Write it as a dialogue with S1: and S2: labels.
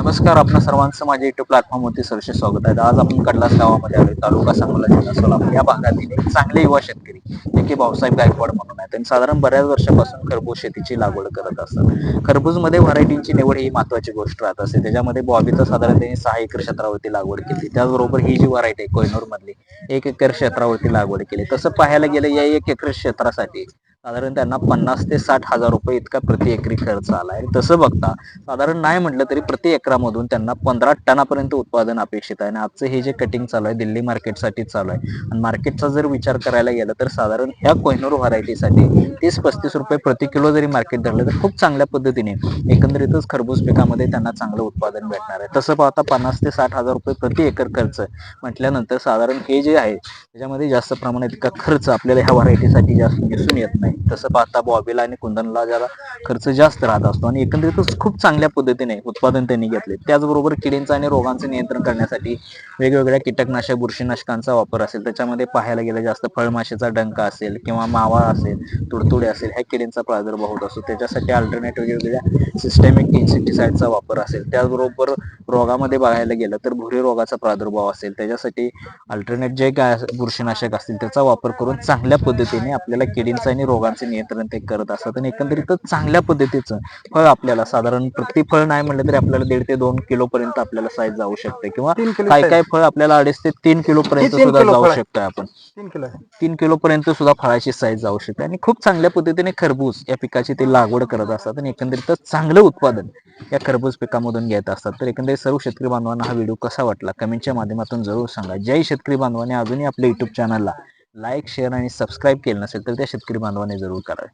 S1: नमस्कार, आपल्या सर्वांचं माझ्या युट्यूब प्लॅटफॉर्मवरती सरसे स्वागत आहे. आज आपण कडलास गावामध्ये आलोय, तालुका सांगोला, जिल्हा सोलापूर या भागातील एक चांगले युवा शेतकरी जे की भाऊसाहेब गायकवाड म्हणून आहे. त्यांनी साधारण बऱ्याच वर्षापासून खरबूज शेतीची लागवड करत असतात. खरबूजमध्ये व्हरायटीची निवड ही महत्वाची गोष्ट राहत असते. त्याच्यामध्ये बॉबीचं साधारण त्यांनी 6 एकर क्षेत्रावरती लागवड केली. त्याचबरोबर ही जी व्हरायटी आहे कोहिनूर मधली 1 एकर क्षेत्रावरती लागवड केली. तसं पाहायला गेलं या 1 एकर क्षेत्रासाठी साधारण त्यांना 50 ते 60 हजार रुपये इतका प्रति एकरी खर्च आलाय. तसं बघता साधारण नाही म्हटलं तरी प्रति एकरामधून त्यांना 15 टनापर्यंत उत्पादन अपेक्षित आहे. आणि आजचं हे जे कटिंग चालू आहे दिल्ली मार्केटसाठी चालू आहे. आणि मार्केटचा जर विचार करायला गेला तर साधारण ह्या कोहिनूर व्हरायटीसाठी 30-35 रुपये प्रति किलो जरी मार्केट धरलं तर खूप चांगल्या पद्धतीने एकंदरीतच खरबूज पिकामध्ये त्यांना चांगलं उत्पादन भेटणार आहे. तसं पाहता 50 ते 60 हजार रुपये प्रति एकर खर्च म्हटल्यानंतर साधारण हे जे आहे त्याच्यामध्ये जास्त प्रमाणात इतका खर्च आपल्याला ह्या व्हरायटीसाठी जास्त दिसून येत नाही. तसं पाहता बॉबीला आणि कुंदनला जरा खर्च जास्त राहत असतो आणि एकंदरीतच खूप चांगल्या पद्धतीने उत्पादन त्यांनी घेतले. त्याचबरोबर किडींचं आणि रोगांचं नियंत्रण करण्यासाठी वेगवेगळ्या कीटकनाशक बुरशीनाशकांचा वापर असेल, त्याच्यामध्ये पाहायला गेलं जास्त फळमाशीचा डंक असेल किंवा मावा असेल, तुडतुडे असेल, ह्या किडींचा प्रादुर्भाव होत असतो. त्याच्यासाठी अल्टरनेट वेगवेगळ्या सिस्टेमिक इन्सेक्टिसाइडचा वापर असेल. त्याचबरोबर रोगामध्ये बघायला गेलं तर भुरी रोगाचा प्रादुर्भाव असेल, त्याच्यासाठी अल्टरनेट जे काय बुरशीनाशक असतील त्याचा वापर करून चांगल्या पद्धतीने आपल्याला किडींचं आणि रोगांचे नियंत्रण ते करत असतात. आणि एकंदरीतच चांगल्या पद्धतीचं फळ आपल्याला साधारण प्रति फळ नाही म्हटलं तरी आपल्याला 1.5 ते 2 किलो पर्यंत आपल्याला साईज जाऊ शकते किंवा
S2: 3 किलो
S1: काय
S2: साईज.
S1: काय फळ आपल्याला 2.5 ते 3 किलो पर्यंत
S2: 3
S1: सुद्धा
S2: किलो
S1: जाऊ
S2: फळ आहे.
S1: शकतोय आपण.
S2: 3 किलो
S1: 3 किलो पर्यंत सुद्धा फळाची साईज जाऊ शकते आणि खूप चांगल्या पद्धतीने खरबूज या पिकाची ते लागवड करत असतात आणि एकंदरीतच चांगलं उत्पादन या खरबूज पिकामधून घेत असतात. तर एकंदरीत सर्व शेतकरी बांधवांना हा व्हिडिओ कसा वाटला कमेंटच्या माध्यमातून जरूर सांगा. जय शेतकरी बांधवांनी अजूनही आपल्या युट्यूब चॅनलला लाईक, शेअर आणि सबस्क्राईब केलं नसेल तर त्या शेतकरी बांधवांनी जरूर करावे.